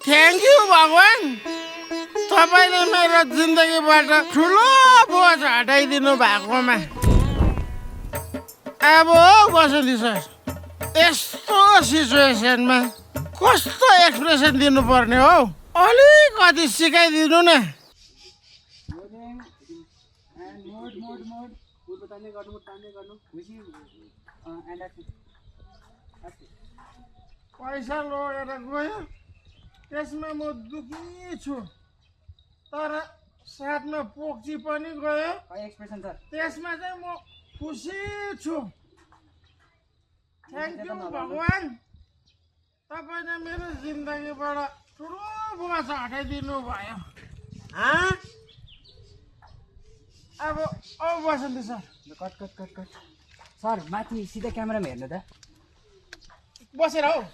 Thank you भगवान्, तपाईँले मेरो जिन्दगीबाट ठुलो बोझ हटाइदिनु भएकोमा। अब बसन्ती सर, यस्तो सिचुएसनमा कस्तो एक्सप्रेसन दिनुपर्ने हो, अलिकति सिकाइदिनु न। पैसा लगेर गयो, त्यसमा म दुखी छु, तर साथमा पोक्ची पनि गयो, त्यसमा चाहिँ म खुसी छु। थ्याङ्क यू भगवान्, तपाईँले मेरो जिन्दगीबाट ठुलो बोझ हटाइदिनु भयो। अब बसन्ती सर, कट सर, माथि सिधा क्यामेरामा हेर्नु त। बसेर हौ,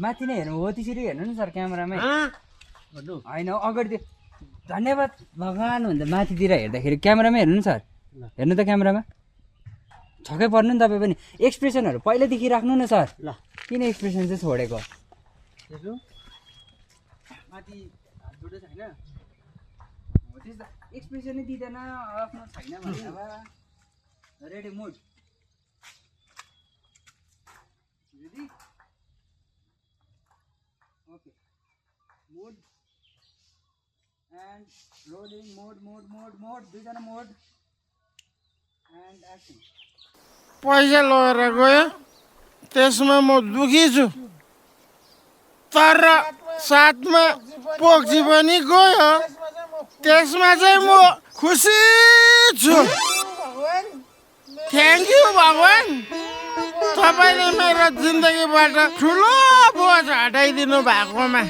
माथि नै हेर्नु हो, त्यसरी हेर्नु नि सर क्यामेरामै होइन अगाडि। धन्यवाद भगवान् भन्छ माथितिर हेर्दाखेरि, क्यामेरामै हेर्नु नि सर, हेर्नु त क्यामेरामा। छक्कै पर्नु नि तपाईँ पनि। एक्सप्रेसनहरू पहिल्यैदेखि राख्नु न सर। ल, किन एक्सप्रेसन चाहिँ छोडेको? माथि हात जोडे छैन हो, त्यस्तो एक्सप्रेसनै दिँदैन आफ्नो छैन भने। अब ready mood, ready, okay, mode and rolling, mode, दुईजना मोड एन्ड एक्सन। पैसा लगेर गयो, त्यसमा म दुखी छु, तर साथमा पोक्ची पनि गयो, त्यसमा चाहिँ म खुसी छु। थ्याङ्क यू भगवान्, तपाईँले मेरो जिन्दगीबाट ठुलो बोझ हटाइदिनु भएकोमा।